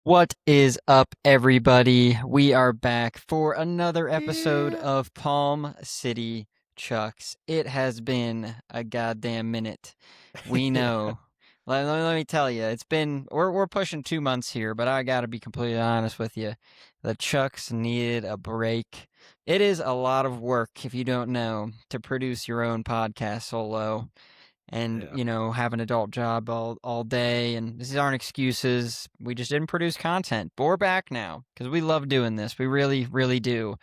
What is up, everybody? We are back for another episode Yeah. of Palm City Chucks. It has been a goddamn minute. We Yeah. know. Let me tell you, we're pushing 2 months here, but I gotta be completely honest with you. The Chucks needed a break. It is a lot of work, if you don't know, to produce your own podcast solo and Yeah. have an adult job all day, and these aren't excuses. We just didn't produce content, but we're back now because we love doing this. We really do.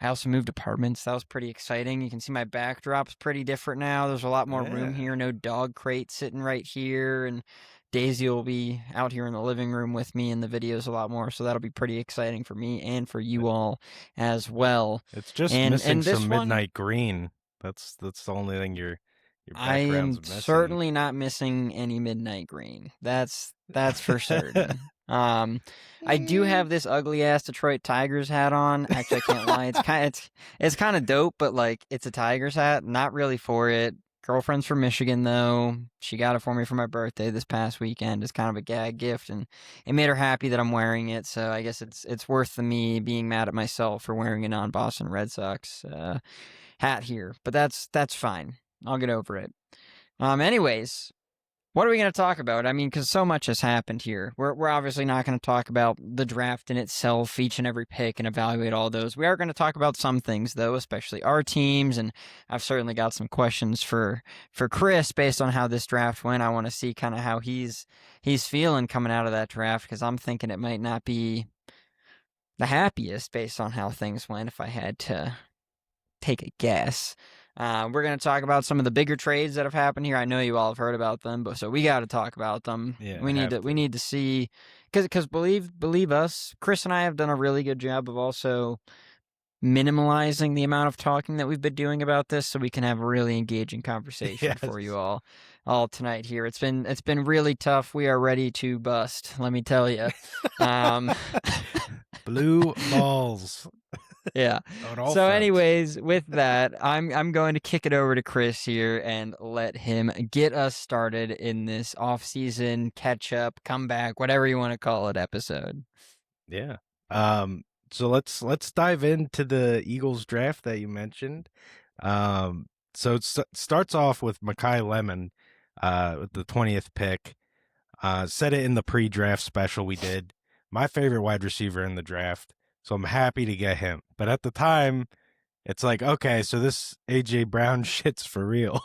I also moved apartments. That was pretty exciting. You can see my backdrop's pretty different now. There's a lot more room Yeah. here. No dog crate sitting right here, and Daisy will be out here in the living room with me in the videos a lot more, so that'll be pretty exciting for me and for you all as well. It's just And missing this some one, midnight green. That's the only thing your I background's am missing. certainly not missing any midnight green. That's for certain. I do Eh. have this ugly ass Detroit Tigers hat on. Actually, I can't lie. It's kind of dope, but like it's a Tigers hat. Not really for it. Girlfriend's from Michigan though. She got it for me for my birthday this past weekend. It's kind of a gag gift, and it made her happy that I'm wearing it. So I guess it's worth the me being mad at myself for wearing a non-Boston Red Sox hat here. But that's fine. I'll get over it. Anyways, what are we going to talk about? I mean, because so much has happened here. We're obviously not going to talk about the draft in itself, each and every pick, and evaluate all those. We are going to talk about some things, though, especially our teams. And I've certainly got some questions for Chris based on how this draft went. I want to see kind of how he's feeling coming out of that draft because I'm thinking it might not be the happiest based on how things went. If I had to take a guess. We're going to talk about some of the bigger trades that have happened here. I know you all have heard about them, but so we got to talk about them. Yeah, We need have to we to. need to see because believe us, Chris and I have done a really good job of also minimalizing the amount of talking that we've been doing about this, so we can have a really engaging conversation for you Yes. all tonight here. It's been really tough. We are ready to bust. Let me tell you. Um, Blue balls Yeah. on all So, fronts. anyways, with that, I'm going to kick it over to Chris here and let him get us started in this off-season catch up, comeback, whatever you want to call it, episode. Yeah. So let's dive into the Eagles draft that you mentioned. Um so it starts off with Makai Lemon with the 20th pick. Said it in the pre-draft special we did. My favorite wide receiver in the draft, so I'm happy to get him. But at the time, it's like, okay, so this AJ Brown shit's for real.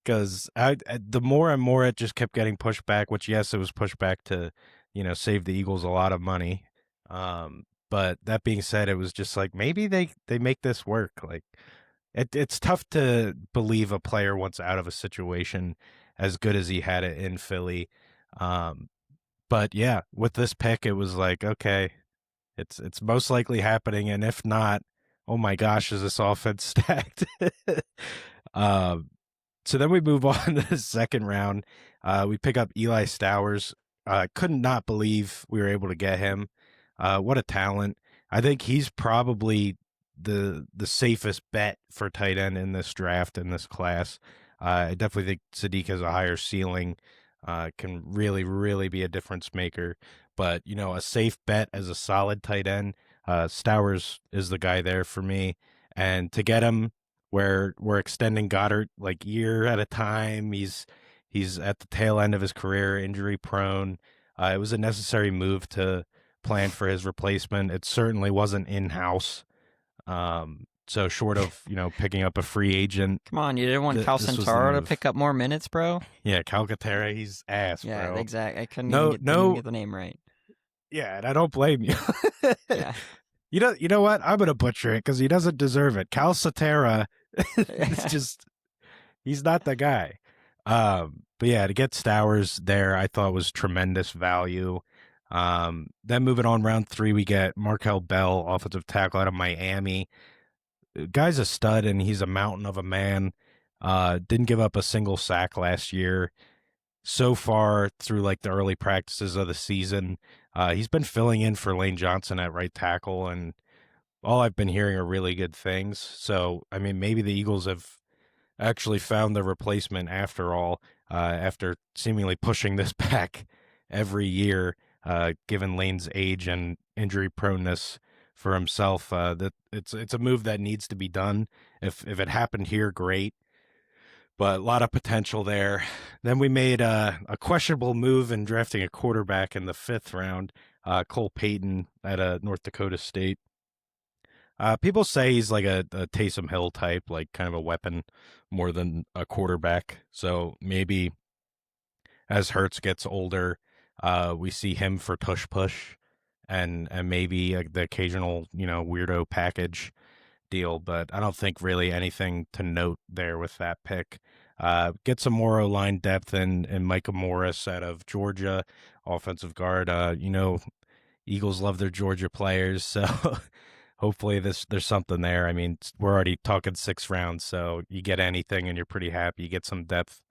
Because the more and more it just kept getting pushed back. Which yes, it was pushed back to, save the Eagles a lot of money. But that being said, it was just like maybe they make this work. Like it's tough to believe a player once out of a situation as good as he had it in Philly. Um, but yeah, with this pick, it was like, okay, it's most likely happening, and if not, oh my gosh, is this offense stacked? um, so then we move on to the second round. We pick up Eli Stowers. Could not believe we were able to get him. What a talent! I think he's probably the safest bet for tight end in this draft in this class. I definitely think Sadiq has a higher ceiling. Can really be a difference maker. But a safe bet as a solid tight end. Stowers is the guy there for me, and to get him where we're extending Goddard like year at a time. He's at the tail end of his career, injury prone. It was a necessary move to plan for his replacement. It certainly wasn't in house. So short of picking up a free agent, Come on, you didn't want this was the Calcentaro to move. pick up more minutes, bro? Yeah, Calcaterra, he's ass, Yeah, bro. exactly. I No, didn't even no, get the name right. yeah, and I don't blame you. Yeah. You know what? I'm gonna butcher it because he doesn't deserve it. Calcaterra is just he's not the guy. But yeah, to get Stowers there, I thought was tremendous value. Then moving on, round three, we get Markel Bell, offensive tackle out of Miami. Guy's a stud, and he's a mountain of a man. Didn't give up a single sack last year. So far through like the early practices of the season, he's been filling in for Lane Johnson at right tackle, and all I've been hearing are really good things. So, I mean, maybe the Eagles have actually found the replacement after all, after seemingly pushing this back every year. given Lane's age and injury proneness for himself. That it's a move that needs to be done. If it happened here, great, but a lot of potential there. Then we made a questionable move in drafting a quarterback in the 5th round, Cole Payton at North Dakota State. People say he's like a Taysom Hill type, like kind of a weapon more than a quarterback. So maybe as Hurts gets older, we see him for tush push and maybe the occasional weirdo package deal, but I don't think really anything to note there with that pick. Get some more O-line depth in Micah Morris out of Georgia, offensive guard. Eagles love their Georgia players, so hopefully there's something there. I mean, we're already talking 6 rounds, so you get anything and you're pretty happy. You get some depth,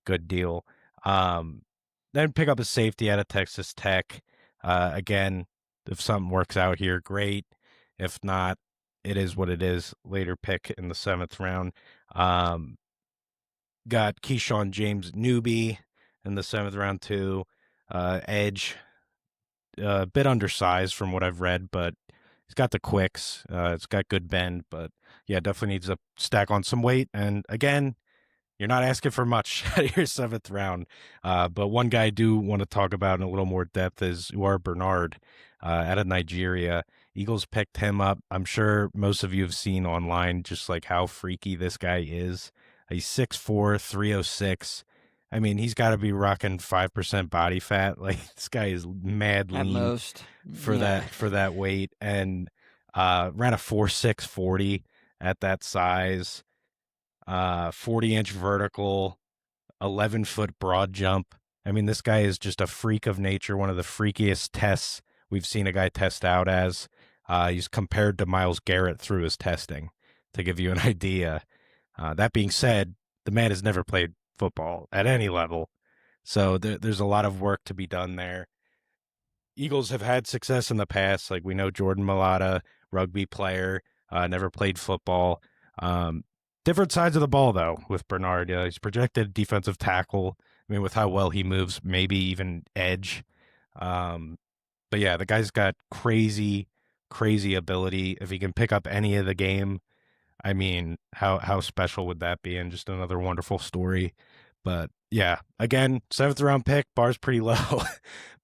good deal. Um, then pick up a safety out of Texas Tech. Again, if something works out here, great. If not, it is what it is. Later pick in the 7th round. Got Keyshawn James newbie in the 7th round too. Edge, a bit undersized from what I've read, but he's got the quicks. It's got good bend, but yeah, definitely needs to stack on some weight. And again, you're not asking for much out of your 7th round. But one guy I do want to talk about in a little more depth is Uar Bernard out of Nigeria. Eagles picked him up. I'm sure most of you have seen online just like how freaky this guy is. He's 6'4", 306. I mean, he's got to be rocking 5% body fat. Like this guy is mad At lean most. for Yeah. that weight, and ran a 4.6 40 at that size. 40-inch vertical, 11-foot broad jump. I mean, this guy is just a freak of nature, one of the freakiest tests we've seen a guy test out as. He's compared to Myles Garrett through his testing, to give you an idea. That being said, the man has never played football at any level, so there's a lot of work to be done there. Eagles have had success in the past. Like we know Jordan Mailata, rugby player, never played football. Different sides of the ball, though, with Bernard. He's projected defensive tackle. I mean, with how well he moves, maybe even edge. But yeah, the guy's got crazy, crazy ability. If he can pick up any of the game, I mean, how special would that be? And just another wonderful story. But yeah, again, 7th round pick, bar's pretty low.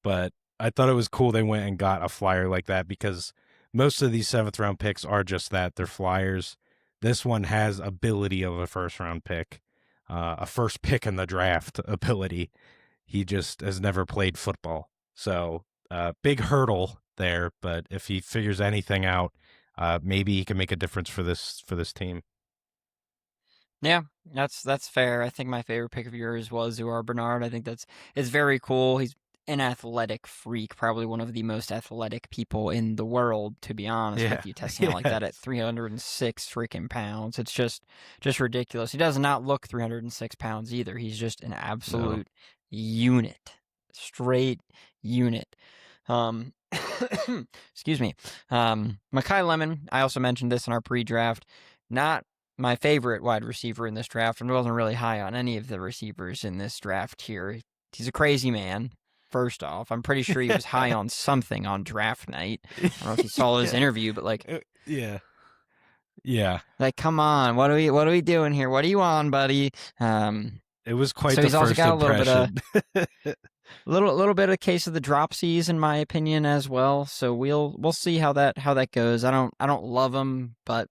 But I thought it was cool they went and got a flyer like that because most of these 7th round picks are just that. They're flyers. This one has ability of a 1st round pick, a first pick in the draft ability. He just has never played football. So big hurdle there, but if he figures anything out, maybe he can make a difference for this team. Yeah, that's fair. I think my favorite pick of yours was Uar Bernard. I think it's very cool. He's an athletic freak, probably one of the most athletic people in the world, to be honest Yeah, with you, testing out like yeah, that at 306 freaking pounds. It's just ridiculous. He does not look 306 pounds either. He's just an no, absolute unit. Straight unit. Um excuse me. Makai Lemon, I also mentioned this in our pre-draft. Not my favorite wide receiver in this draft, and wasn't really high on any of the receivers in this draft here. He's a crazy man. First off, I'm pretty sure he was high on something on draft night. I don't know if you saw his yeah, interview, but yeah, yeah. come on, what are we doing here? What are you on, buddy? Um, It was quite so the he's also first got a little bit of impression. little bit of case of the dropsies in my opinion as well. So we'll see how that goes. I don't love him, but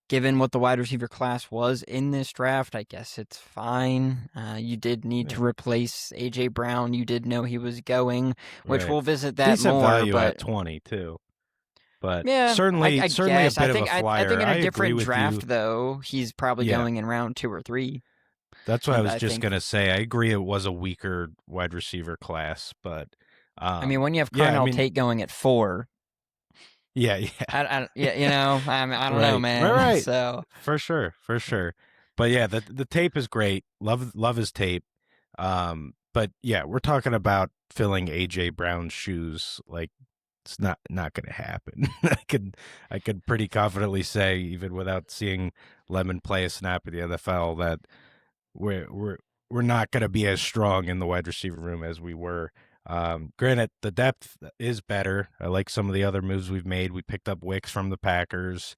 given what the wide receiver class was in this draft, I guess it's fine. You did need Yeah, to replace A.J. Brown. You did know he was going, which right. we'll visit that Decent more. value But at 20 too, but yeah, certainly I certainly a guess bit of a I think flyer. in I a agree different with you. draft though, he's probably Yeah, going in round 2 or 3. that's what I And was I just think, gonna say. I agree it was a weaker wide receiver class, but I mean, when you have yeah, I Carnell mean, Tate going at 4, yeah, yeah. yeah, I don't know, Right, right, man. right. So For sure, for sure. But yeah, the tape is great. Love his tape. But yeah, we're talking about filling AJ Brown's shoes. Like it's not going to happen. I could pretty confidently say, even without seeing Lemon play a snap at the NFL, that we're we're we're not going to be as strong in the wide receiver room as we were Granted, the depth is better. I like some of the other moves we've made. We picked up Wicks from the Packers.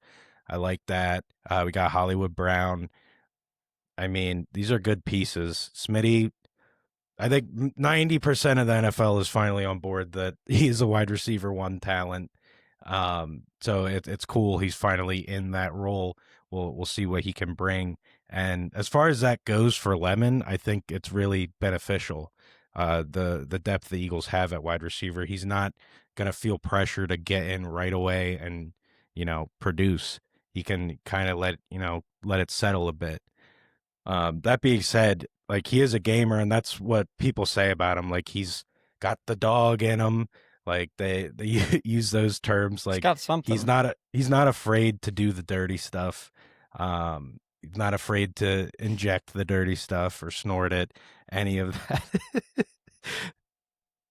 I like that. We got Hollywood Brown. I mean, these are good pieces. Smitty, I think 90% of the NFL is finally on board that he's a wide receiver one talent. So it's cool. He's finally in that role. We'll see what he can bring. And as far as that goes for Lemon, I think it's really beneficial. The depth the Eagles have at wide receiver, he's not gonna feel pressure to get in right away and produce. He can kind of let it settle a bit. That being said, like he is a gamer, and that's what people say about him. Like he's got the dog in him. Like they use those terms. It's Like got something. he's not afraid to do the dirty stuff. He's not afraid to inject the dirty stuff or snort it. Any of that,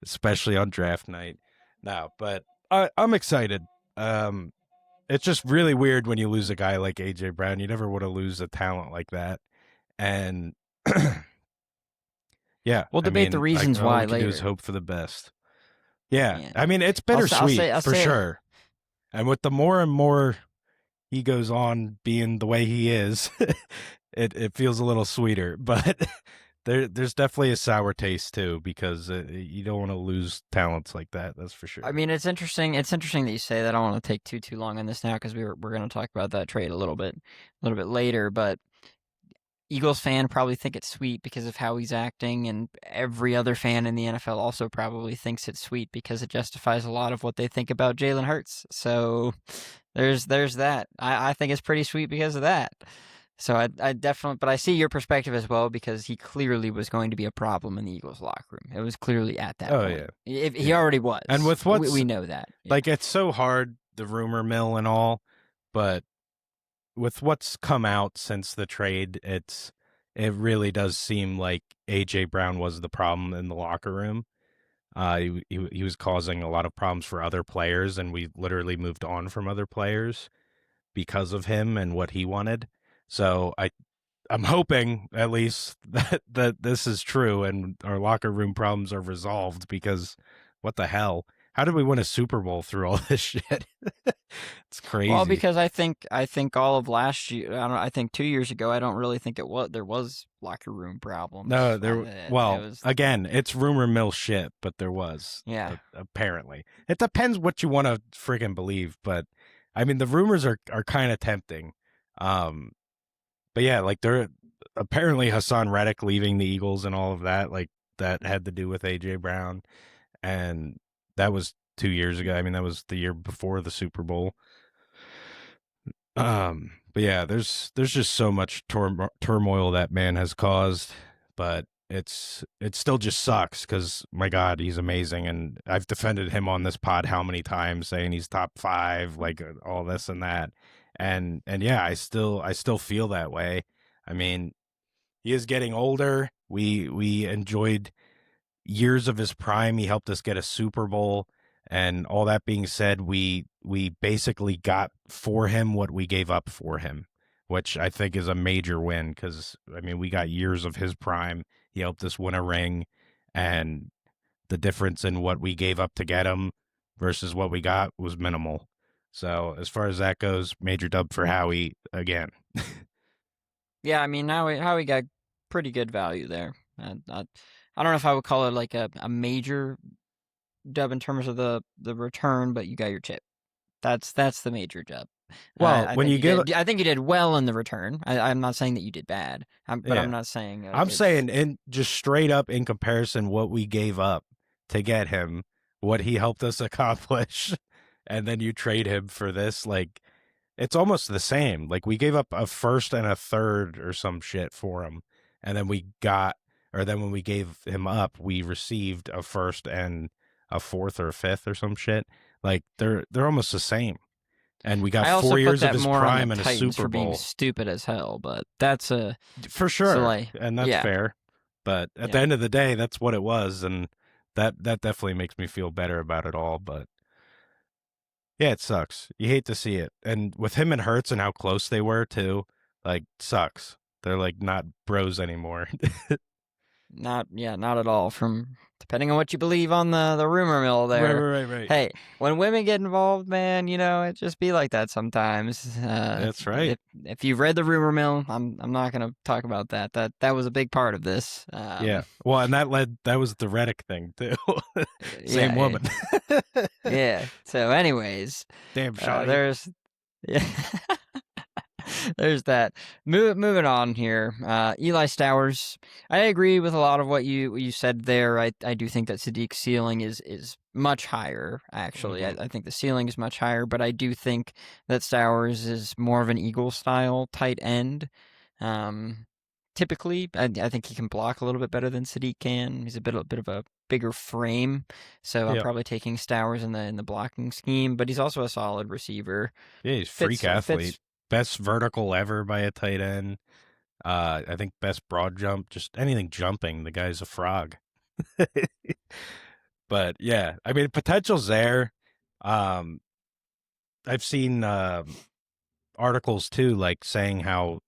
especially on draft night. No, but I'm excited. It's just really weird when you lose a guy like AJ Brown. You never want to lose a talent like that. And yeah, We'll I debate the mean, reasons all why we can do is later. hope for the best. Yeah, Yeah. I mean, it's I'll bittersweet say I'll for say it. sure. And with the more and more he goes on being the way he is, it feels a little sweeter. But there's definitely a sour taste too because you don't want to lose talents like that. That's for I sure. mean, it's interesting. It's interesting that you say that. I don't want to take too long on this now because we're going to talk about that trade a little bit later. But Eagles fan probably think it's sweet because of how he's acting, and every other fan in the NFL also probably thinks it's sweet because it justifies a lot of what they think about Jalen Hurts. So there's that. I think it's pretty sweet because of that. So I definitely, but I see your perspective as well because he clearly was going to be a problem in the Eagles locker room. It was clearly at that Oh point. yeah, If he yeah. already And was, with what's we know that. Yeah. like, it's so hard the rumor mill and all, but with what's come out since the trade, it really does seem like AJ Brown was the problem in the locker room. He was causing a lot of problems for other players, and we literally moved on from other players because of him and what he wanted. So I'm hoping at least that this is true and our locker room problems are resolved because what the hell? How did we win a Super Bowl through all this shit? It's Well, crazy. because I think all of last year, I think 2 years ago, I don't really think there was locker room No, problems. It well, was again, it's rumor mill shit, but there was yeah. apparently. It depends what you want to friggin' believe, but I mean the rumors are kind of tempting. Um, but yeah, like they're apparently Hassan Reddick leaving the Eagles and all of that, like that had to do with AJ Brown, and that was 2 years ago. I mean, that was the year before the Super Bowl. But yeah, there's just so much turmoil that man has caused, but it still just sucks because my God, he's amazing, and I've defended him on this pod how many times, saying he's top five, like all this and that, and yeah, I still feel that way. I mean, he is getting older. We enjoyed years of his prime. He helped us get a Super Bowl. And all that being said, we basically got for him what we gave up for him, which I think is a major win because I mean we got years of his prime. He helped us win a ring, and the difference in what we gave up to get him versus what we got was minimal. So as far as that goes, major dub for Howie again. Yeah, I mean, now we got pretty good value there. I don't know if I would call it like a major dub in terms of the return, but you got your chip. That's the major dub. Well, I when think you you give did. I think you did well in the return. I'm not saying that you did bad. But I'm yeah, not saying like I'm it's. saying in just straight up in comparison what we gave up to get him, what he helped us accomplish, and then you trade him for this, like it's almost the same. Like we gave up a first and a third or some shit for him, and then we got or then when we gave him up, we received a first and a fourth or a fifth or some shit. Like they're almost the same. And we got I also four put years of that his more on the prime and a Titans Super for being Bowl. stupid as hell. But that's a For so sure, like and that's yeah fair. But at the yeah. end of the day, that's what it was, and that definitely makes me feel better about it all. But yeah, it sucks. You hate to see it, and with him and Hurts and how close they were too, like sucks. They're like not bros anymore. not at all. From depending on what you believe on the rumor mill Right, there. right, right, right. Hey, when women get involved, man, it just be like that sometimes. That's right. If you've read the rumor mill, I'm not gonna talk about that. That was a big part of this. Yeah. Well, and that was the Reddick thing too. Same Yeah, woman. yeah. So, anyways, Damn, Shawnee. there's yeah. There's that. Moving on here. Eli Stowers. I agree with a lot of what you said there. I do think that Sadiq's ceiling is much higher. Actually, Hmm. I think the ceiling is much higher, but I do think that Stowers is more of an Eagle style tight end. Um, typically, I think he can block a little bit better than Sadiq can. He's a bit of a bigger frame, so I'm Yep. probably taking Stowers in the blocking scheme. But he's also a solid receiver. Yeah, he's freak Fits. athlete. Best vertical ever by a tight end. I think best broad jump, just anything jumping. The guy's a frog. But yeah, I mean, potential's there. Um, I've seen articles too, like saying how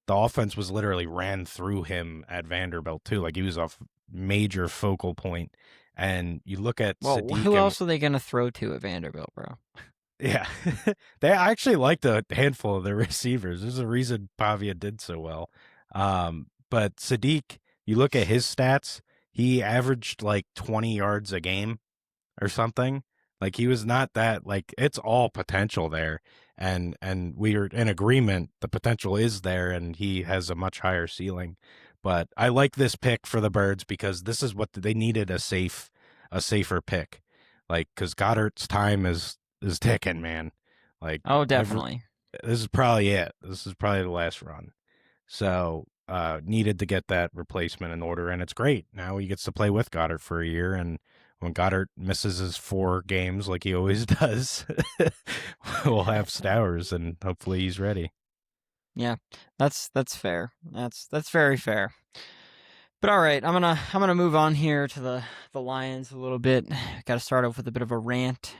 the offense was literally ran through him at Vanderbilt too. Like he was a major focal point. And you look at Well, Sadiq who and else are they gonna throw to at Vanderbilt, bro? yeah, they actually liked a handful of their receivers. There's a reason Pavia did so well. But Sadiq, you look at his stats, he averaged like 20 yards a game or something. Like he was not that like it's all potential there. And we are in agreement the potential is there and he has a much higher ceiling. But I like this pick for the Birds because this is what they needed a safer pick. Like cuz Goddard's time is ticking, man. Like Oh, every definitely. this is probably it. This is probably the last run. So needed to get that replacement in order, and it's great. Now he gets to play with Goddard for a year, and when Goddard misses his 4 games like he always does, we'll have Stowers, and hopefully he's ready. Yeah, that's fair. That's very fair. But all right, I'm gonna move on here to the Lions a little bit. Got to start off with a bit of a rant.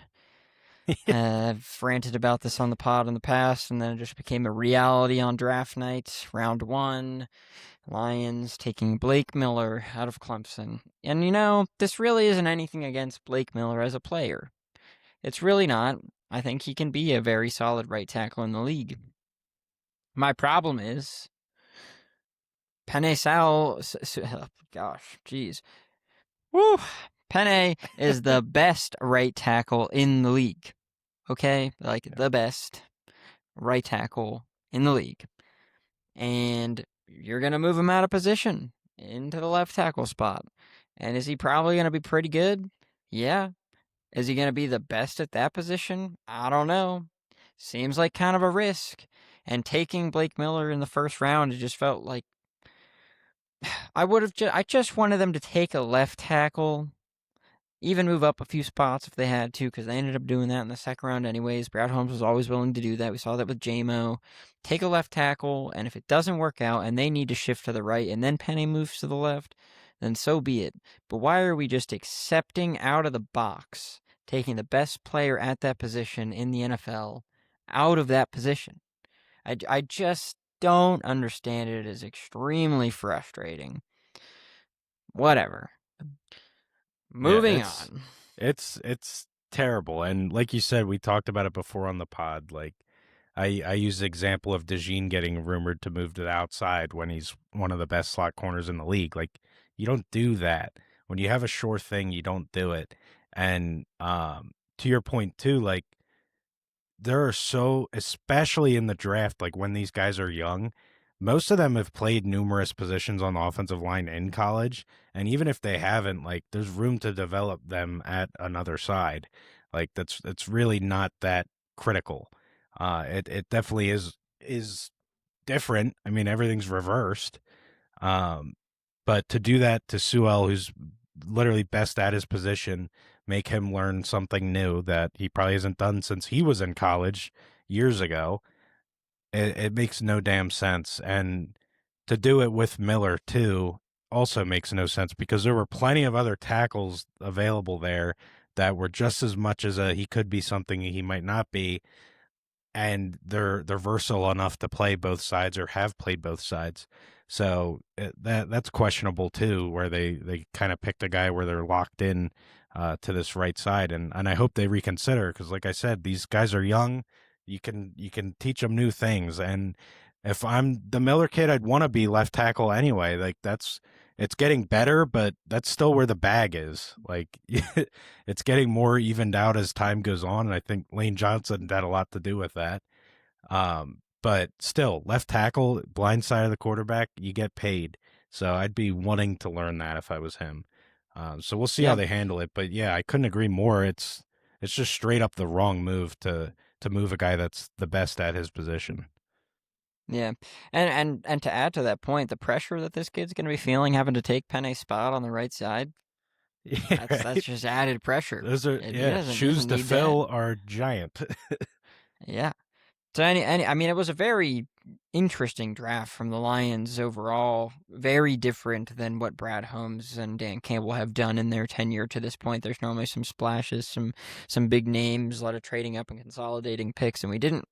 I've ranted about this on the pod in the past, and then it just became a reality on draft night, round one. Lions taking Blake Miller out of Clemson. And this really isn't anything against Blake Miller as a player. It's really not. I think he can be a very solid right tackle in the league. My problem is Penny Sal. Oh, gosh, jeez. Woo! Penny is the best right tackle in the league. Okay? Like, Yeah. the best right tackle in the league. And you're going to move him out of position into the left tackle spot. And is he probably going to be pretty good? Yeah. Is he going to be the best at that position? I don't know. Seems like kind of a risk. And taking Blake Miller in the first round, it just felt like I just wanted them to take a left tackle, even move up a few spots if they had to, because they ended up doing that in the second round anyways. Brad Holmes was always willing to do that. We saw that with JMO. Take a left tackle, and if it doesn't work out and they need to shift to the right and then Penny moves to the left, then so be it. But why are we just accepting out of the box, taking the best player at that position in the NFL out of that position? I just don't understand it. It is extremely frustrating. Whatever. Yeah, Moving on. it's terrible. And like you said, we talked about it before on the pod. Like I use the example of DeJean getting rumored to move to the outside when he's one of the best slot corners in the league. Like you don't do that. When you have a sure thing, you don't do it. And to your point too, like there are so especially in the draft, like when these guys are young, most of them have played numerous positions on the offensive line in college. And even if they haven't, like there's room to develop them at another side. Like it's really not that critical. It definitely is different. I mean, everything's reversed. Um, but to do that to Sewell, who's literally best at his position, make him learn something new that he probably hasn't done since he was in college years ago, it makes no damn sense. And to do it with Miller too also makes no sense because there were plenty of other tackles available there that were just as much as a he could be something he might not be, and they're versatile enough to play both sides or have played both sides. So that's questionable too, where they kind of picked a guy where they're locked in to this right side, and I hope they reconsider because, like I said, these guys are young. You can teach them new things, and if I'm the Miller kid, I'd want to be left tackle anyway. Like that's it's getting better, but that's still where the bag is. Like it's getting more evened out as time goes on, and I think Lane Johnson had a lot to do with that. But still, left tackle, blind side of the quarterback, you get paid. So I'd be wanting to learn that if I was him. So we'll see how Yeah, they handle it. But yeah, I couldn't agree more. It's just straight up the wrong move to move a guy that's the best at his position. yeah, and to add to that point, the pressure that this kid's going to be feeling having to take Penny's spot on the right side, Yeah, that's right. just added pressure. Those are And he yeah, doesn't he shoes doesn't to need that. fill are giant. Yeah. So I mean, it was a very interesting draft from the Lions overall. Very different than what Brad Holmes and Dan Campbell have done in their tenure to this point. There's normally some splashes, some big names, a lot of trading up and consolidating picks, and we didn't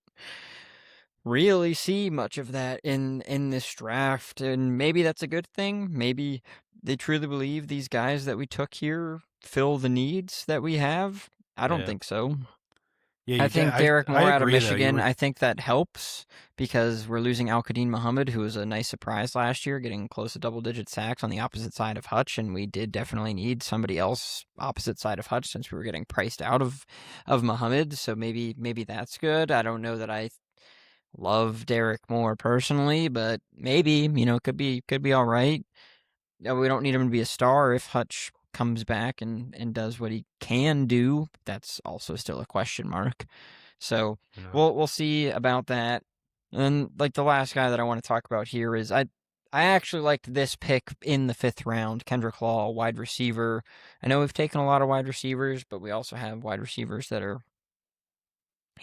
really see much of that in this draft. And maybe that's a good thing. Maybe they truly believe these guys that we took here fill the needs that we have. I don't Yeah. think so. Yeah, I you think got I Derek I Moore out of agree though. You Michigan, were I think that helps because we're losing Al Qadim Muhammad, who was a nice surprise last year, getting close to double digit sacks on the opposite side of Hutch, and we did definitely need somebody else opposite side of Hutch since we were getting priced out of Muhammad. So maybe that's good. I don't know that I love Derek Moore personally, but maybe, could be all right. We don't need him to be a star if Hutch comes back and does what he can do. That's also still a question mark. So you know, we'll see about that. And like the last guy that I want to talk about here is I actually liked this pick in the fifth round, Kendrick Law, wide receiver. I know we've taken a lot of wide receivers, but we also have wide receivers that are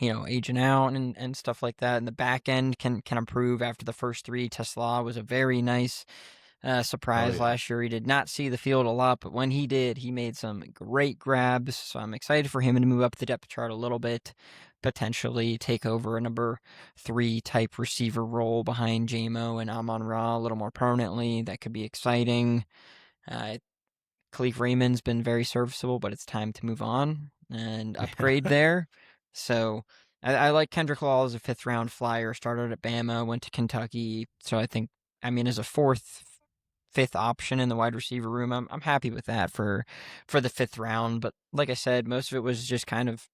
aging out and stuff like that. And the back end can improve after the first three. Tesla was a very nice oh surprise yeah. last year. He did not see the field a lot, but when he did, he made some great grabs. So I'm excited for him to move up the depth chart a little bit, potentially take over a number three type receiver role behind JMO and Amon Ra a little more permanently. That could be exciting. Uh, Khalif Raymond's been very serviceable, but it's time to move on and upgrade Yeah. there. So I like Kendrick Law as a fifth round flyer. Started at Bama, went to Kentucky. So I mean, as a fifth option in the wide receiver room, I'm happy with that for the fifth round. But like I said, most of it was just kind of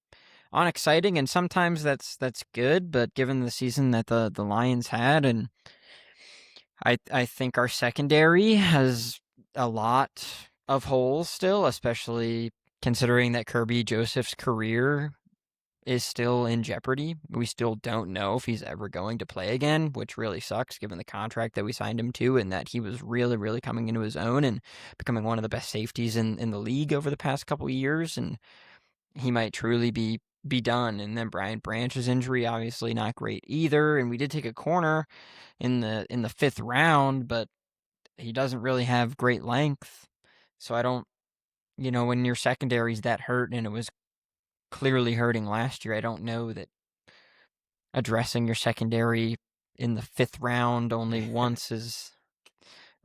unexciting, and sometimes that's good. But given the season that the Lions had, and I think our secondary has a lot of holes still, especially considering that Kirby Joseph's career is still in jeopardy. We still don't know if he's ever going to play again, which really sucks given the contract that we signed him to and that he was really, really coming into his own and becoming one of the best safeties in the league over the past couple of years. And he might truly be done. And then Brian Branch's injury, obviously not great either. And we did take a corner in the fifth round, but he doesn't really have great length. So I don't, when your secondary's that hurt and it was clearly hurting last year, I don't know that addressing your secondary in the fifth round only once is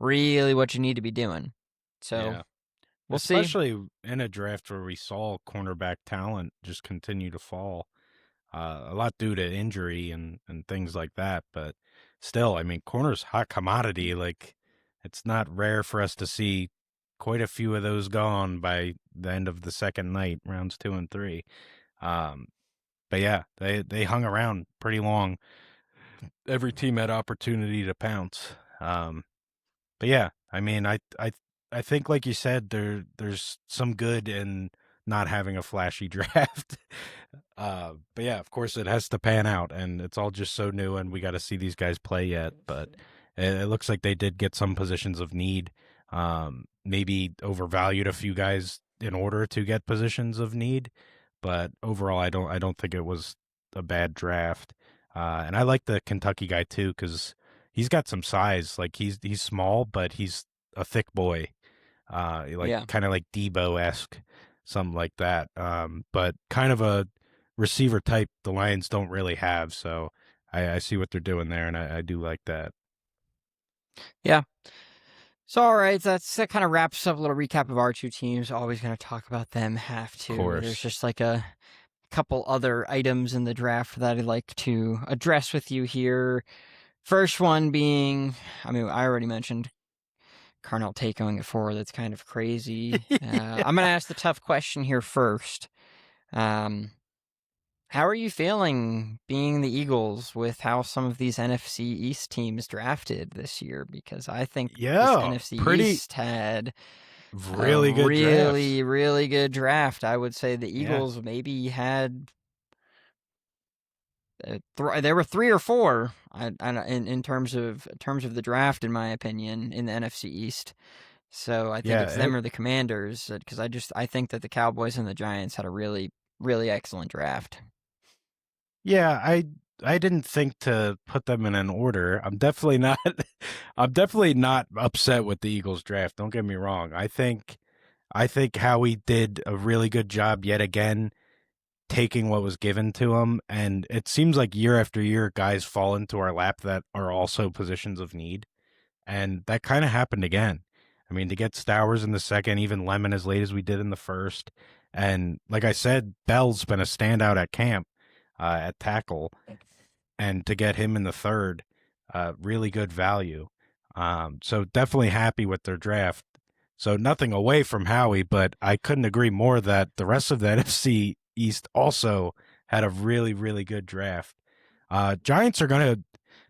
really what you need to be doing. So Yeah. we'll see. Especially in a draft where we saw cornerback talent just continue to fall, a lot due to injury and things like that. But still, I mean, corner's hot commodity. Like, it's not rare for us to see quite a few of those gone by the end of the second night, rounds 2 and 3. Um, but yeah, they hung around pretty long. Every team had opportunity to pounce. But yeah, I mean, I think like you said, there's some good in not having a flashy draft. But yeah, of course it has to pan out, and it's all just so new, and we got to see these guys play yet. But it looks like they did get some positions of need. Maybe overvalued a few guys in order to get positions of need, but overall, I don't think it was a bad draft. And I like the Kentucky guy too because he's got some size. Like he's small, but he's a thick boy. Like Yeah. kind of like Debo esque, something like that. But kind of a receiver type the Lions don't really have. So I see what they're doing there, and I do like that. Yeah. So, all right, that kind of wraps up a little recap of our two teams. Always going to talk about them. Have Of to. There's course. just like a couple other items in the draft that I'd like to address with you here. First one being, I mean, I already mentioned Carnell Tate going at 4. That's kind of crazy. I'm going to ask the tough question here first. Um, how are you feeling being the Eagles with how some of these NFC East teams drafted this year? Because I think this Yeah, NFC pretty East had a really good drafts. really, really good draft. I would say the Yeah. Eagles maybe had there were 3 or 4 in terms of the draft, in my opinion, in the NFC East. So I think Yeah, it's them or the Commanders because I think that the Cowboys and the Giants had a really really excellent draft. yeah, I didn't think to put them in an order. I'm definitely not I'm definitely not upset with the Eagles draft. Don't get me wrong. I think Howie did a really good job yet again taking what was given to him, and it seems like year after year guys fall into our lap that are also positions of need, and that kind of happened again. I mean, to get Stowers in the second, even Lemon as late as we did in the first, and like I said, Bell's been a standout at camp at tackle, and to get him in the third, really good value. So definitely happy with their draft. So nothing away from Howie, but I couldn't agree more that the rest of the NFC East also had a really, really good draft. Giants are going to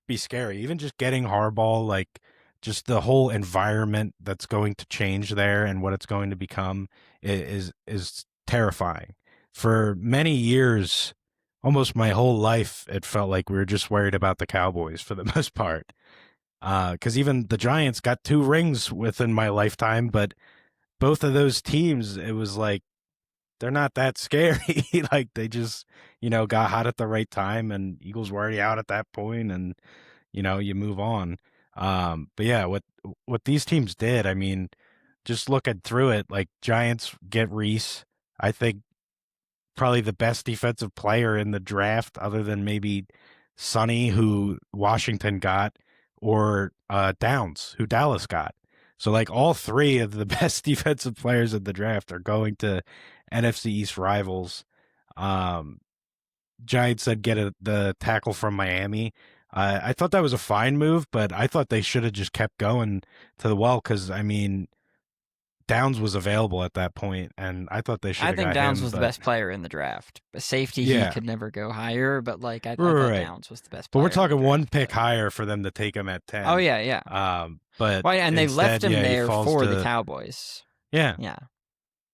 be scary. Even just getting Harbaugh, like just the whole environment that's going to change there and what it's going to become is terrifying. For many years, almost my whole life, it felt like we were just worried about the Cowboys for the most part. Because even the Giants got 2 rings within my lifetime, but both of those teams, it was like they're not that scary. Like they just, got hot at the right time, and Eagles were already out at that point, and you move on. But yeah, what these teams did, I mean, just looking through it, like Giants get Reese. I think probably the best defensive player in the draft, other than maybe Sonny, who Washington got, or Downs, who Dallas got. So, like, all 3 of the best defensive players in the draft are going to NFC East rivals. Um, Giants said the tackle from Miami. I thought that was a fine move, but I thought they should have just kept going to the well because, I mean, Downs was available at that point, and I thought they should I have think got Downs him. was the But best player in the draft. A safety, he yeah, could never go higher, but like I thought right. Downs was the best But we're player in the talking one draft. pick But higher for them to take him at oh 10. yeah, yeah. But Well, and they left instead, him yeah, he there falls for the to, Cowboys. yeah, Yeah,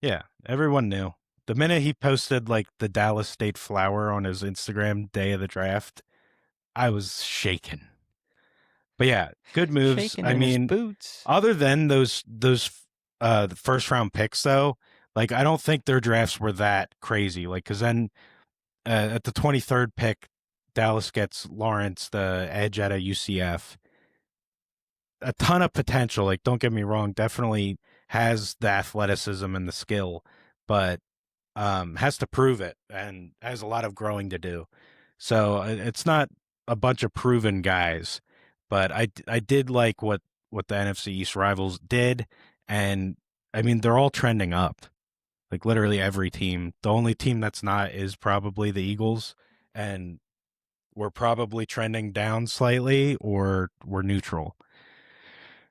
yeah. Everyone knew. The minute he posted like the Dallas State flower on his Instagram day of the draft, I was shaken. But yeah, good moves. shaking I in his mean, boots. other than those the first round picks though, like I don't think their drafts were that crazy. Like cuz then at the 23rd pick Dallas gets Lawrence, the edge out of UCF. A ton of potential. Like, don't get me wrong, definitely has the athleticism and the skill, but has to prove it and has a lot of growing to do. So it's not a bunch of proven guys, but I did like what the NFC East rivals did, and I mean they're all trending up. Like literally every team. The only team that's not is probably the Eagles, and we're probably trending down slightly or we're neutral.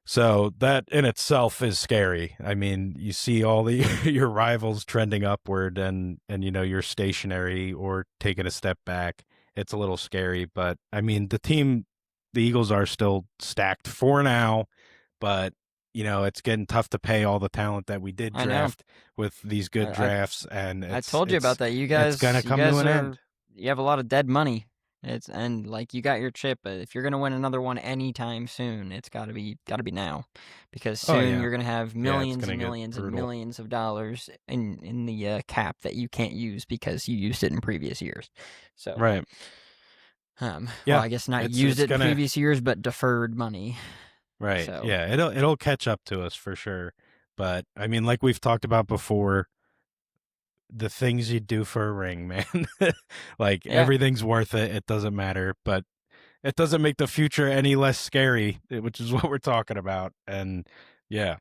So that in itself is scary. I mean, you see all the your rivals trending upward and you're stationary or taking a step back. It's a little scary, but I mean, the Eagles are still stacked for now, but it's getting tough to pay all the talent that we did I know. draft with these good I, I drafts and I it's told you it's about that. it's going to You come to guys an are end. you have a lot of dead money. It's and like you got your chip, but if you're gonna win another one anytime soon, it's gotta be now, because Oh soon yeah. you're gonna have Yeah, it's millions going and to get millions and brutal. millions of dollars in the cap that you can't use because you used it in previous years. So, Right. well, Yeah. I guess not used It's it in going to previous years, but deferred money. Right. So Yeah, it'll catch up to us for sure. But I mean, like we've talked about before, the things you do for a ring, man. Like yeah, everything's worth it. It doesn't matter. But it doesn't make the future any less scary, which is what we're talking about. And yeah,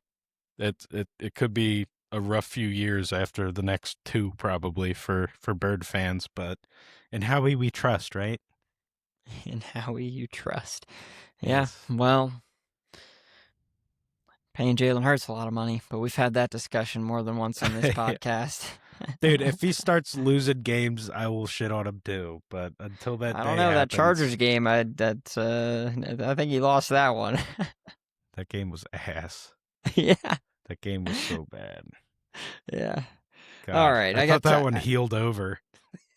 it could be a rough few years after the next two probably for Bird fans, but in Howie we trust, right? In Howie you trust. Yeah, Yes. well, paying Jalen Hurts a lot of money, but we've had that discussion more than once on this Yeah. podcast. Dude, if he starts losing games, I will shit on him too. But until that I don't day know that happens, Chargers game. I think he lost that one. that game was ass. Yeah, That game was so bad. yeah. All God, right, I I thought got that to. one healed over.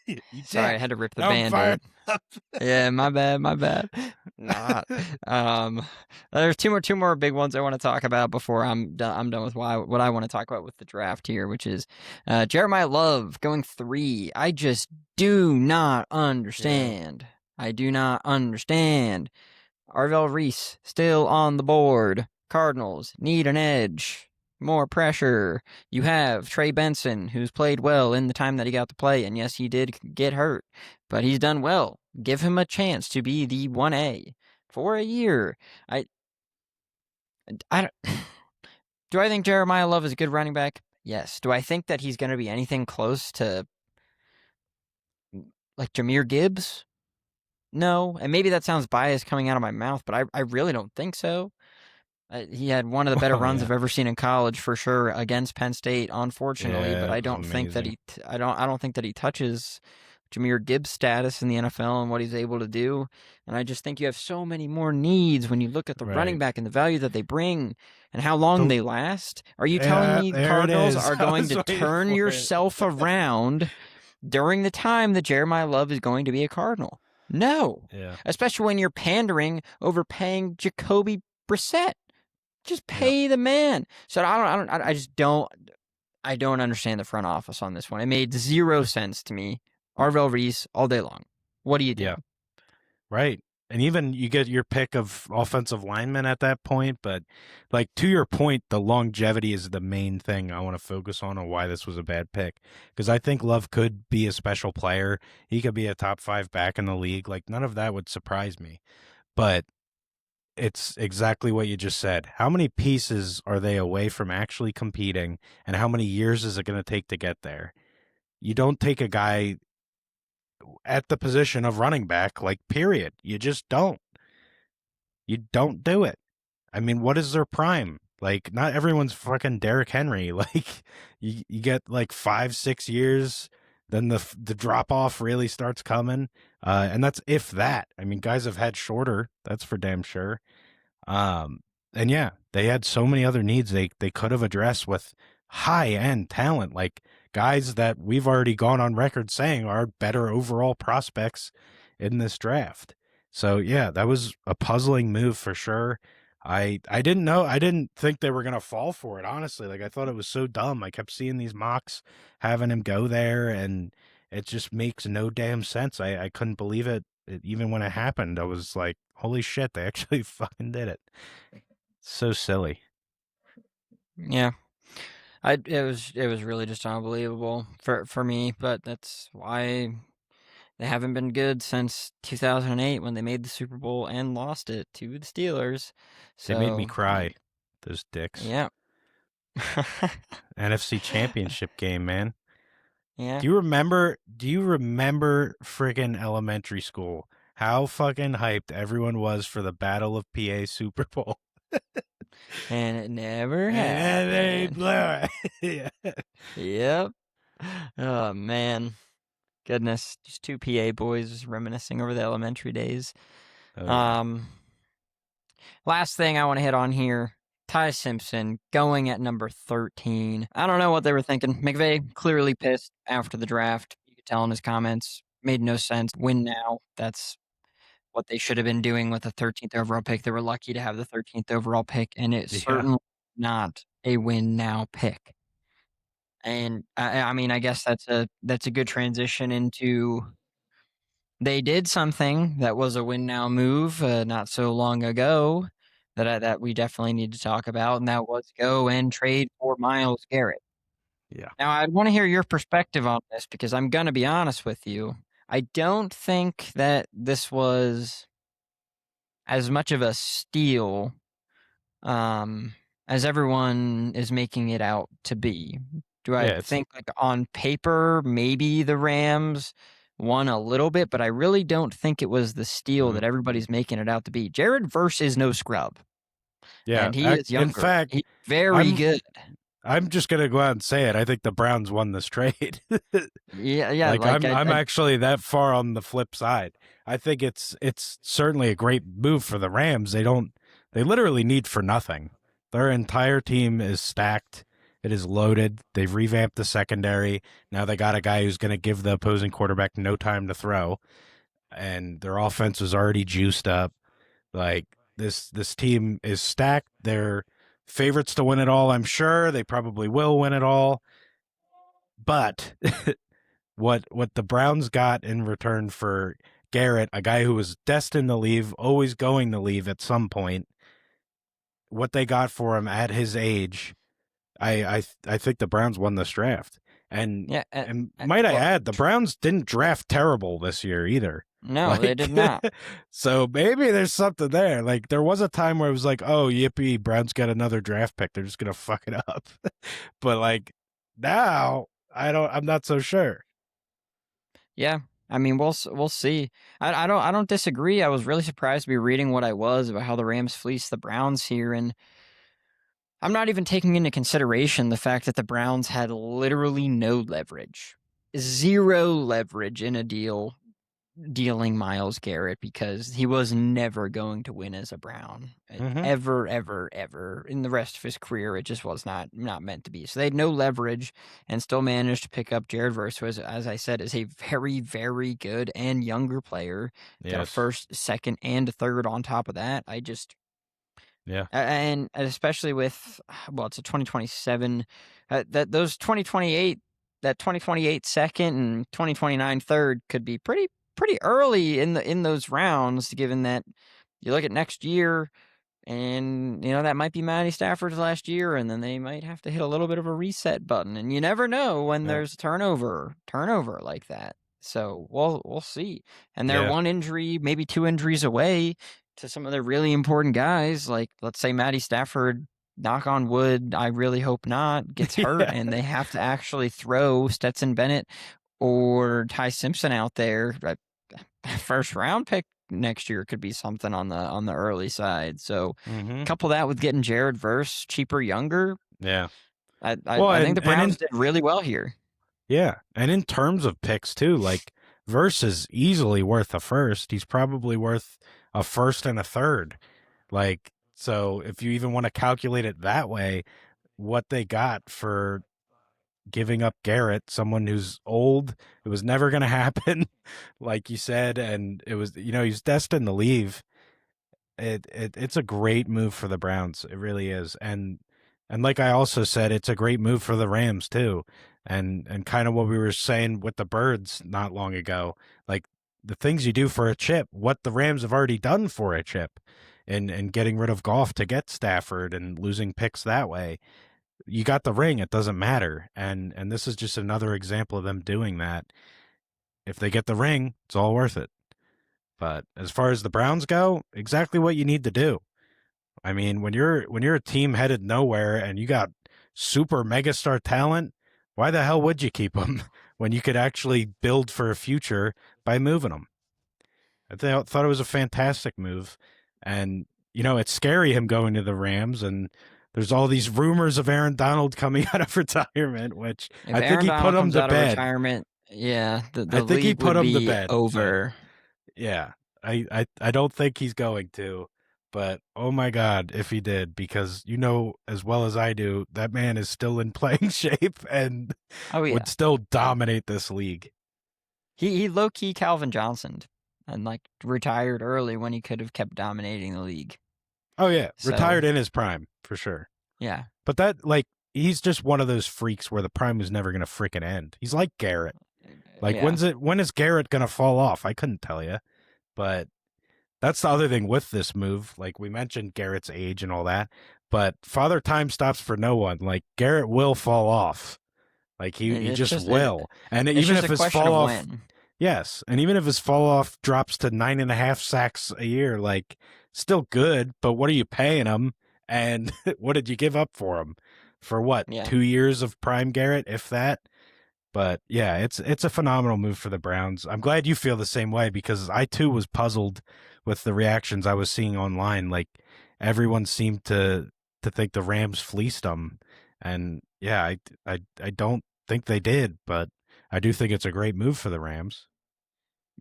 You Sorry, did. I had to rip the Now I'm fired band-aid. up. Yeah, my bad, my bad. Not. Um, there's two more big ones I want to talk about before I'm done with what I want to talk about with the draft here, which is Jeremiah Love going 3. I just do not Yeah. understand. I do not understand. Arvel Reese still on the board. Cardinals need an edge. More pressure. You have Trey Benson, who's played well in the time that he got to play, and yes, he did get hurt, but he's done well. Give him a chance to be the 1A for a year. I, I don't, do I think Jeremiah Love is a good running back? Yes. Do I think that he's going to be anything close to like Jahmyr Gibbs? No. And maybe that sounds biased coming out of my mouth, but I really don't think so. He had one of the better Well, runs yeah. I've ever seen in college for sure against Penn State, unfortunately. But Yeah, I it was don't think that amazing. I don't think that he touches Jahmyr Gibbs' status in the NFL and what he's able to do. And I just think you have so many more needs when you look at the running Right. back and the value that they bring and how long The they last. Are you telling Yeah, me the there it Cardinals is. are I going was to waiting turn for it. yourself around during the time that Jeremiah Love is going to be a Cardinal? No, Yeah. especially when you're pandering over paying Jacoby Brissett. Just Yep. pay the man. So I just I don't understand the front office on this one. It made zero sense to me. Arvel Reese all day long. What are you Yeah. doing? Right. And even you get your pick of offensive linemen at that point, but like to your point, the longevity is the main thing I want to focus on why this was a bad pick. Because I think Love could be a special player. He could be a top 5 back in the league. Like none of that would surprise me. But it's exactly what you just said. How many pieces are they away from actually competing, and how many years is it going to take to get there? You don't take a guy at the position of running back, like, period. You just don't. You don't do it. I mean, what is their prime? Like, not everyone's fucking Derrick Henry. Like, you get like 5, 6 years, then the drop off really starts coming, and that's if that. I mean, guys have had shorter. That's for damn sure. Um, and yeah, they had so many other needs they could have addressed with high end talent, like guys that we've already gone on record saying are better overall prospects in this draft. So yeah, that was a puzzling move for sure. I didn't know, I didn't think they were gonna fall for it, honestly. Like I thought it was so dumb. I kept seeing these mocks having him go there, and it just makes no damn sense. I couldn't believe it. Even when it happened, I was like, holy shit, they actually fucking did it. So silly. Yeah. It was really just unbelievable for me, but that's why they haven't been good since 2008 when they made the Super Bowl and lost it to the Steelers. They made me So, cry, those dicks. yeah. NFC Championship game, man. Yeah. Do you remember friggin' elementary school? How fucking hyped everyone was for the Battle of PA Super Bowl. And it never And then they happened. blew it. Yeah. Yep. Oh man. Goodness. Just two PA boys reminiscing over the elementary days. Oh yeah. Um Last thing I want to hit on here. Ty Simpson going at number 13. I don't know what they were thinking. McVay clearly pissed after the draft. You could tell in his comments. Made no sense. Win now. That's what they should have been doing with the 13th overall pick. They were lucky to have the 13th overall pick, and it's Yeah. certainly not a win now pick. And I mean, I guess that's a good transition into they did something that was a win now move not so long ago that we definitely need to talk about, and that was go and trade for Miles Garrett. Yeah. Now, I'd want to hear your perspective on this because I'm going to be honest with you. I don't think that this was as much of a steal um, as everyone is making it out to be. Do I Yeah, it's think like on paper maybe the Rams won a little bit, but I really don't think it was the steal mm, that everybody's making it out to be. Jared Verse is no scrub, yeah. and he is In younger. fact, He's very I'm good. I'm just gonna go out and say it. I think the Browns won this trade. Yeah, yeah. Like Like I'm actually that far on the flip side. I think it's certainly a great move for the Rams. They literally need for nothing. Their entire team is stacked. It is loaded. They've revamped the secondary. Now they got a guy who's going to give the opposing quarterback no time to throw, and their offense was already juiced up. Like this team is stacked. They're favorites to win it all, I'm sure. They probably will win it all. But what the Browns got in return for Garrett, a guy who was destined to leave, always going to leave at some point, what they got for him at his age, I think the Browns won this draft. And yeah. and might I Well, add, the Browns didn't draft terrible this year either. no, they Like did not. so maybe there's something there. Like there was a time where it was like, oh yippee, Browns got another draft pick. They're just gonna fuck it up. But like now I'm not so sure. Yeah, I mean we'll see. I don't disagree. I was really surprised to be reading what I was about how the Rams fleeced the Browns here, and I'm not even taking into consideration the fact that the Browns had literally no leverage, zero leverage in a dealing Miles Garrett because he was never going to win as a Brown. Mm-hmm. Ever, ever, ever. In the rest of his career, it just was not meant to be. So they had no leverage and still managed to pick up Jared Verse, who, as I said, is a very, very good and younger player. Got a Yes. first, second, and a third on top of that. Yeah. And especially with, well, it's a 2027, that those 2028, that 2028 second and 2029 third could be pretty early in those rounds, given that you look at next year and that might be Matty Stafford's last year, and then they might have to hit a little bit of a reset button, and you never know when Yeah. there's turnover like that. So we'll see. And they're Yeah. one injury, maybe two injuries away to some of the really important guys, like let's say Matty Stafford, knock on wood, I really hope not, gets hurt, Yeah. and they have to actually throw Stetson Bennett or Ty Simpson out there. First round pick next year could be something on the early side. So Mm-hmm. couple that with getting Jared Verse cheaper, younger. Yeah. I I, Well, I think the and Browns in did really well here. yeah, and in terms of picks too, like Verse is easily worth a first. He's probably worth a first and a third. Like so, if you even want to calculate it that way, what they got for giving up Garrett, someone who's old, it was never going to happen, like you said, and it was he's destined to leave. It's a great move for the Browns. It really is. And like I also said, it's a great move for the Rams too. And kind of what we were saying with the Birds not long ago, like the things you do for a chip, what the Rams have already done for a chip, and getting rid of Goff to get Stafford and losing picks that way. You got the ring, it doesn't matter. And this is just another example of them doing that. If they get the ring, it's all worth it. But as far as the Browns go, exactly what you need to do. I mean, when you're a team headed nowhere and you got super megastar talent, why the hell would you keep them when you could actually build for a future by moving them? Thought it was a fantastic move, and it's scary him going to the Rams, and there's all these rumors of Aaron Donald coming out of retirement, which If I think Aaron he put Donald him comes to out of bed. retirement, yeah, I the think he league put would him to be bed, but over. yeah, I don't think he's going to, but oh my God, if he did, because as well as I do, that man is still in playing shape and Oh would yeah, still dominate this league. he low key Calvin Johnson and like retired early when he could have kept dominating the league. Oh yeah, So retired in his prime for sure. yeah, But that he's just one of those freaks where the prime is never gonna freaking end. He's like Garrett. Like yeah. when is Garrett gonna fall off? I couldn't tell you, but that's the other thing with this move. Like we mentioned Garrett's age and all that, but Father Time stops for no one. Like Garrett will fall off. Like he It's just just will. And it's even just if a his question fall of off when. Yes, and even if his fall off drops to 9.5 sacks a year, like still good. But what are you paying him? And what did you give up for him? For what, Yeah. 2 years of prime Garrett, if that? But yeah, it's a phenomenal move for the Browns. I'm glad you feel the same way because I too was puzzled with the reactions I was seeing online. Like everyone seemed to think the Rams fleeced them, and yeah, I don't think they did, but I do think it's a great move for the Rams.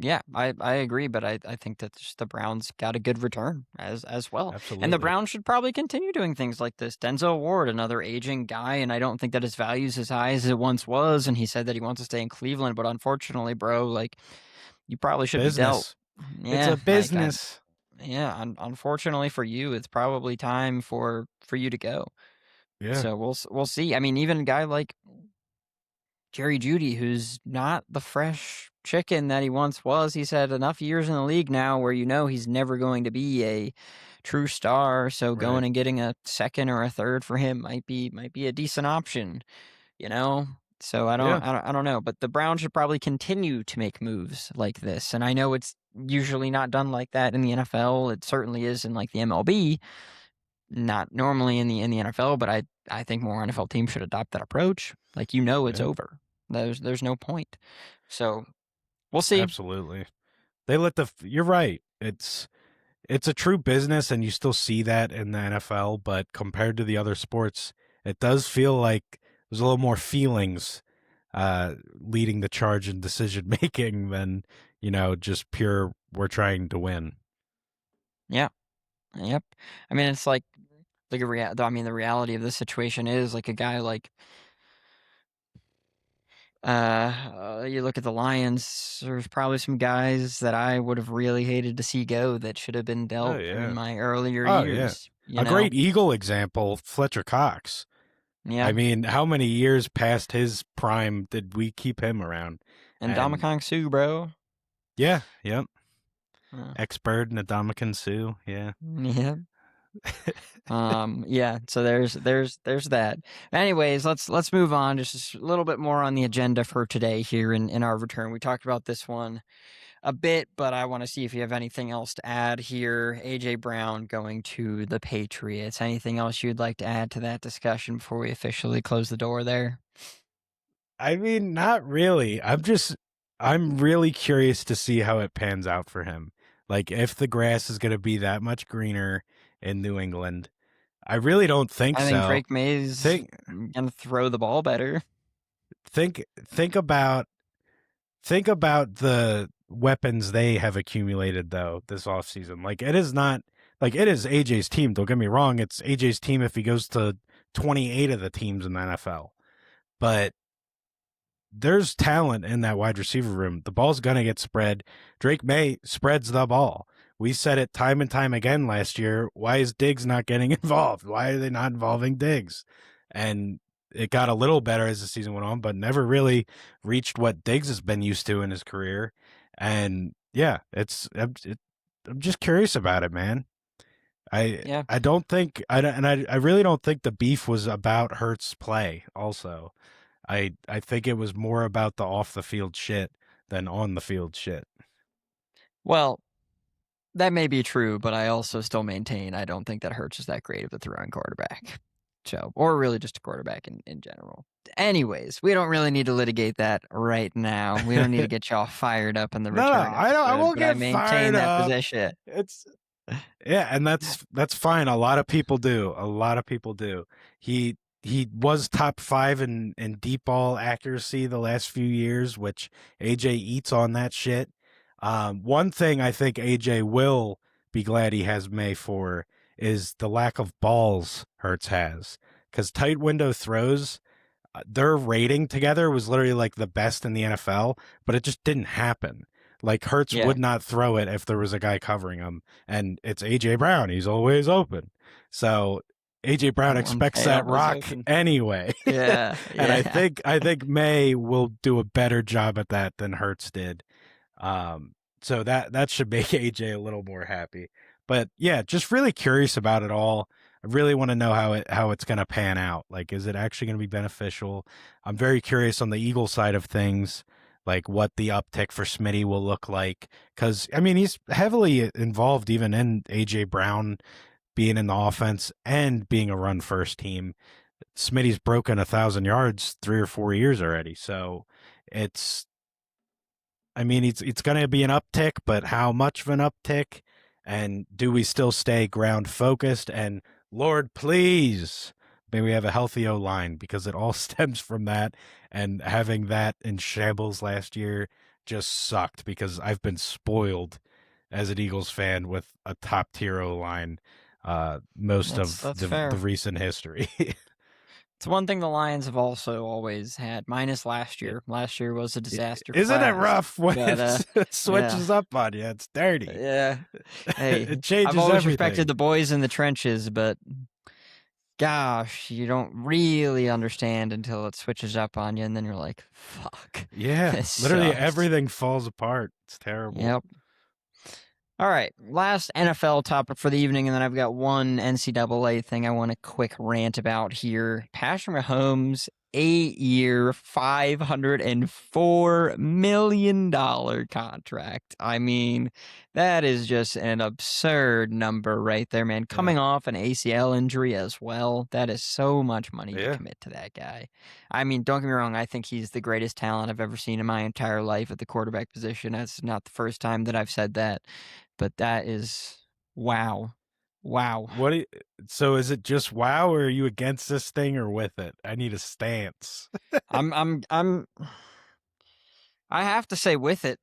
Yeah, I agree, but I think that just the Browns got a good return as well. And the Absolutely. Browns should probably continue doing things like this. Denzel Ward, another aging guy, and I don't think that his value is as high as it once was, and he said that he wants to stay in Cleveland, but unfortunately, bro, like you probably should be dealt. Business. It's Yeah, a like business. yeah, unfortunately for you, it's probably time for you to go. Yeah. So we'll see. I mean, even a guy like Jerry Jeudy, who's not the fresh chicken that he once was. He's had enough years in the league now where you know he's never going to be a true star. So Right. going and getting a second or a third for him might be a decent option, you know. So Yeah. I don't know, but the Browns should probably continue to make moves like this. And I know it's usually not done like that in the NFL. It certainly is in like the MLB, not normally in the NFL, but I think more NFL teams should adopt that approach. Like it's Yeah. over. There's no point. So we'll see. Absolutely. They let the you're right. It's a true business and you still see that in the NFL, but compared to the other sports, it does feel like there's a little more feelings leading the charge in decision making than, just pure we're trying to win. Yeah. Yep. I mean, it's like I mean, the reality of the situation is like a guy like you look at the Lions. There's probably some guys that I would have really hated to see go that should have been Oh dealt in yeah. my earlier Oh yeah. years. You A know. great Eagle example, Fletcher Cox. Yeah. I mean, how many years past his prime did we keep him around? And And Dominican Sue, bro. yeah, yep. Uh, Ex-Bird and Adamakan Sue, yeah. yeah. Yeah, so there's that. Anyways, let's move on. Just a little bit more on the agenda for today here in our return. We talked about this one a bit, but I want to see if you have anything else to add here. AJ Brown going to the Patriots. Anything else you'd like to add to that discussion before we officially close the door there? I mean, not really. I'm really curious to see how it pans out for him. Like if the grass is going to be that much greener in New England. I really don't think I think so. Drake May's Think gonna throw the ball better. think think about the weapons they have accumulated though this offseason. Like it is not like it is AJ's team, don't get me wrong. It's AJ's team if he goes to 28 of the teams in the NFL. But there's talent in that wide receiver room. The ball's going to get spread. Drake May spreads the ball. We said it time and time again last year. Why is Diggs not getting involved? Why are they not involving Diggs? And it got a little better as the season went on, but never really reached what Diggs has been used to in his career. And yeah, I'm just curious about it, man. I Yeah. I don't think I really don't think the beef was about Hurts' play. Also, I think it was more about the off the field shit than on the field shit. Well, that may be true, but I also still maintain I don't think that Hurts is that great of a throwing quarterback. So, or really just a quarterback in general. Anyways, we don't really need to litigate that right now. We don't need to get y'all fired up in the No, return I don't. I episode, won't but I get maintain fired that up. position. It's yeah, and that's fine. A lot of people do. A lot of people do. He was top 5 in deep ball accuracy the last few years, which AJ eats on that shit. One thing I think AJ will be glad he has May for is the lack of balls Hertz has, because tight window throws their rating together was literally like the best in the NFL, but it just didn't happen. Like Hertz Yeah. would not throw it if there was a guy covering him, and it's AJ Brown. He's always open. So AJ Brown One expects day I that was rock open. anyway. Yeah, And yeah. I think May will do a better job at that than Hertz did. So that should make AJ a little more happy. But yeah, just really curious about it all. I really want to know how it's going to pan out. Like, is it actually going to be beneficial? I'm very curious on the Eagle side of things. like what the uptick for Smitty will look like. Because I mean, he's heavily involved even in AJ Brown being in the offense and being a run first team. Smitty's broken 1,000 yards 3 or 4 years already, so it's. I mean, it's going to be an uptick, but how much of an uptick? And do we still stay ground focused? And Lord, please, may we have a healthy O line because it all stems from that. And having that in shambles last year just sucked because I've been spoiled as an Eagles fan with a top tier O line most of That's the fair. recent history. It's one thing the Lions have also always had, minus last Yeah. year. Last year was a disaster Isn't it class. rough when But it yeah. switches up on you? It's dirty. Yeah. It Hey, I've changes always respected everything. the boys in the trenches, but gosh, you don't really understand until it switches up on you, and then you're like, fuck, Yeah, this literally sucks. everything falls apart. It's terrible. Yep. All right, last NFL topic for the evening, and then I've got one NCAA thing I want to quick rant about here. Patrick Mahomes, 8-year, $504 million contract. I mean, that is just an absurd number right there, man. Yeah. Coming off an ACL injury as well, that is so much money to Yeah. commit to that guy. I mean, don't get me wrong, I think he's the greatest talent I've ever seen in my entire life at the quarterback position. That's not the first time that I've said that. But that is wow. Wow. What? So is it just wow, or are you against this thing or with it? I need a stance. I'm I have to say with it,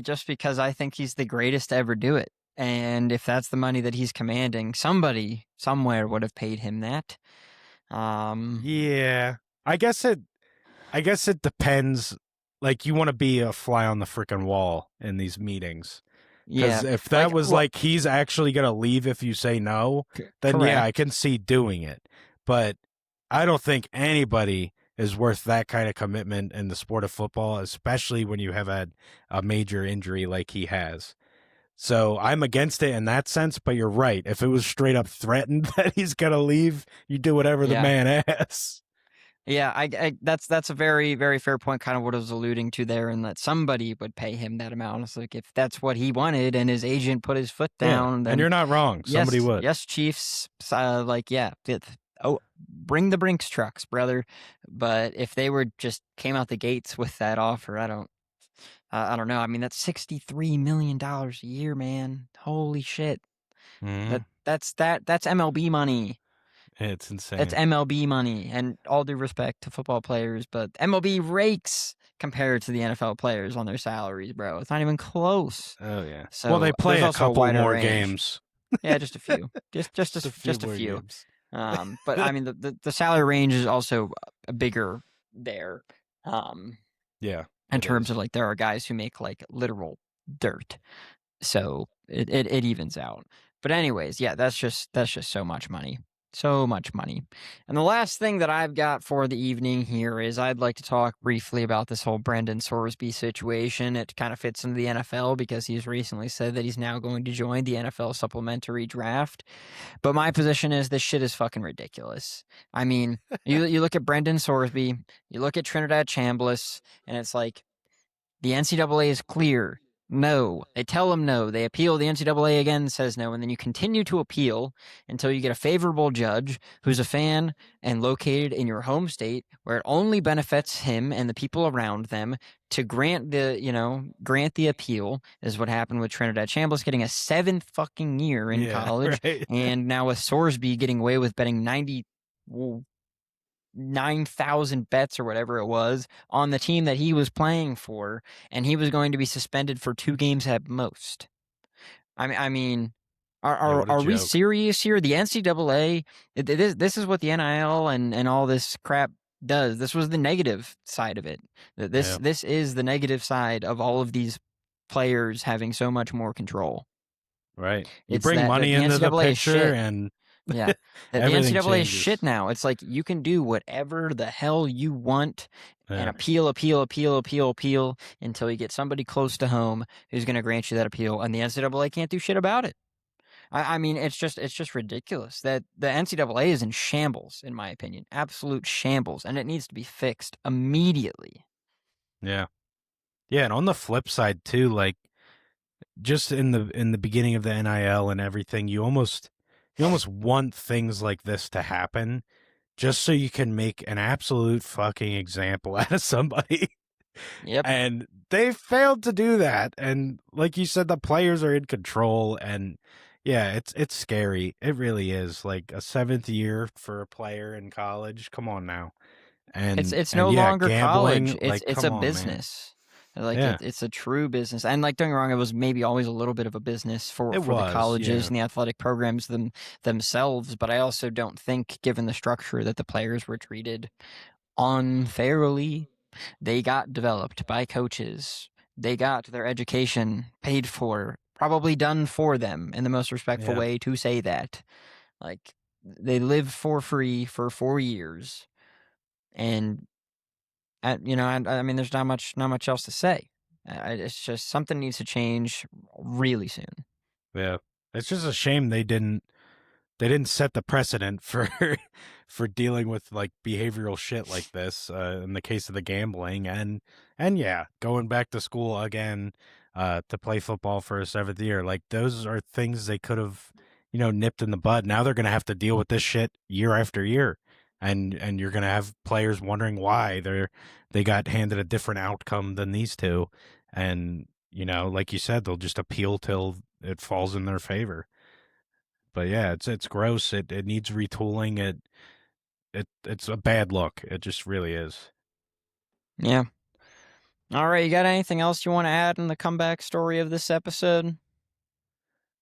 just because I think he's the greatest to ever do it. And if that's the money that he's commanding, somebody somewhere would have paid him that. Um Yeah, I guess it. I guess it depends. Like you want to be a fly on the freaking wall in these meetings. yeah. Because if that Like was well like he's actually gonna leave if you say no, then yeah, I correct. can see doing it. But I don't think anybody is worth that kind of commitment in the sport of football, especially when you have had a major injury like he has. So I'm against it in that sense, but you're right. If it was straight up threatened that he's gonna leave, you do whatever the Yeah. man asks. Yeah, that's a very, very fair point, kind of what I was alluding to there, and that somebody would pay him that amount. It's like if that's what he wanted and his agent put his foot Yeah, down, and then you're not wrong. Somebody yes, would. yes, Chiefs, like yeah, oh, bring the Brinks trucks, brother. But if they were just came out the gates with that offer, I don't know. I mean, that's $63 million a year, man. Holy shit, Mm, that's MLB money. it's That's insane. MLB money, and all due respect to football players, but MLB rakes compared to the NFL players on their salaries, bro. It's not even close. Oh yeah. Well, they So play there's a also a couple wider more range. games. Yeah, just a few, Just a few just a more few. games. But I mean, the salary range is also a bigger there. Um, Yeah, in it terms of is. like there are guys who make like literal dirt, so it evens out. But anyways, yeah, that's just so much money. So much money. And the last thing that I've got for the evening here is I'd like to talk briefly about this whole Brendan Sorsby situation. It kind of fits into the NFL because he's recently said that he's now going to join the NFL supplementary draft. But my position is this shit is fucking ridiculous. I mean, you look at Brendan Sorsby, you look at Trinidad Chambliss, and it's like the NCAA is clear. No. They tell them no. They appeal. The NCAA again says no. And then you continue to appeal until you get a favorable judge who's a fan and located in your home state where it only benefits him and the people around them to grant grant the appeal is what happened with Trinidad Chambliss getting a 7th fucking year in Yeah, college. right. And now with Sorsby getting away with betting 9,000 bets or whatever it was on the team that he was playing for, and he was going to be suspended for 2 games at most. I mean, Yeah, what a are we joke. serious here? The NCAA, this is what the NIL and all this crap does. This was the negative side of it. Yeah, This is the negative side of all of these players having so much more control. right. You It's bring that money the into the NCAA is picture shit. and Yeah. The everything NCAA is shit changes. now. It's like you can do whatever the hell you want and Yeah, appeal until you get somebody close to home who's going to grant you that appeal, and the NCAA can't do shit about it. I mean, it's just ridiculous that the NCAA is in shambles, in my opinion, absolute shambles, and it needs to be fixed immediately. yeah. Yeah, and on the flip side too, like just in the beginning of the NIL and everything, you almost want things like this to happen just so you can make an absolute fucking example out of somebody. Yep. And they failed to do that. And like you said, the players are in control, and yeah, it's scary. It really is. Like a seventh year for a player in college. Come on now. It's And no yeah, longer gambling, college. It's like it's a come on, man. business. Like Yeah. it's a true business. And like don't get me wrong, it was maybe always a little bit of a business It for the was, colleges yeah. and the athletic programs themselves. But I also don't think, given the structure, that the players were treated unfairly. They got developed by coaches. They got their education paid for, probably done for them in the most respectful Yeah. way to say that. Like they lived for free for 4 years, and I mean, there's not much else to say. It's just something needs to change really soon. Yeah. It's just a shame they didn't set the precedent for for dealing with like behavioral shit like this in the case of the gambling and yeah, going back to school again to play football for a seventh year. Like those are things they could have, nipped in the bud. Now they're going to have to deal with this shit year after year. And you're going to have players wondering why they got handed a different outcome than these two. And like you said, they'll just appeal till it falls in their favor. But yeah, it's gross. It needs retooling. It's a bad look. It just really is. Yeah. All right, you got anything else you want to add in the comeback story of this episode?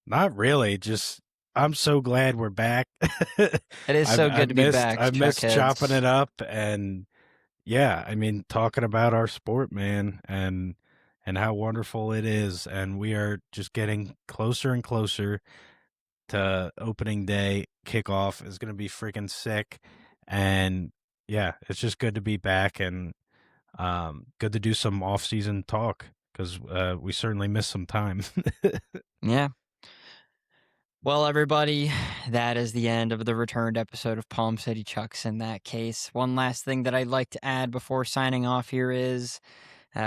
Not really. Just I'm so glad we're back. It is so I've good to be missed back, I've missed chopping Chuckheads. it up, and yeah, I mean talking about our sport, man, and how wonderful it is, and we are just getting closer and closer to opening day. Kickoff is going to be freaking sick, and yeah, it's just good to be back and good to do some off-season talk because we certainly missed some time. Yeah. Well, everybody, that is the end of the returned episode of Palm City Chucks in that case. One last thing that I'd like to add before signing off here is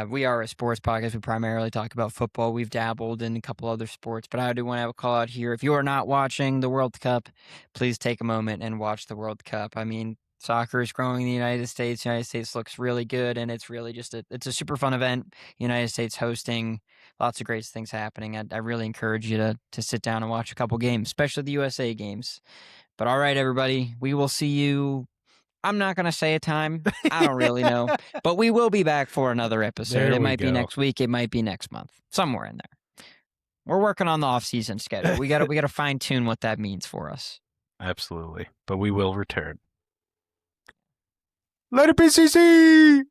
we are a sports podcast. We primarily talk about football. We've dabbled in a couple other sports, but I do want to have a call out here. If you are not watching the World Cup, please take a moment and watch the World Cup. I mean, soccer is growing in the United States. The United States looks really good, and it's really just it's a super fun event. United States hosting, lots of great things happening. I really encourage you to sit down and watch a couple games, especially the USA games. But all right, everybody, we will see you. I'm not going to say a time. I don't really know. But we will be back for another episode. There It we might be go. next week. It might be next month. Somewhere in there. We're working on the off-season schedule. We got to fine tune what that means for us. Absolutely. But we will return. Later, PCC!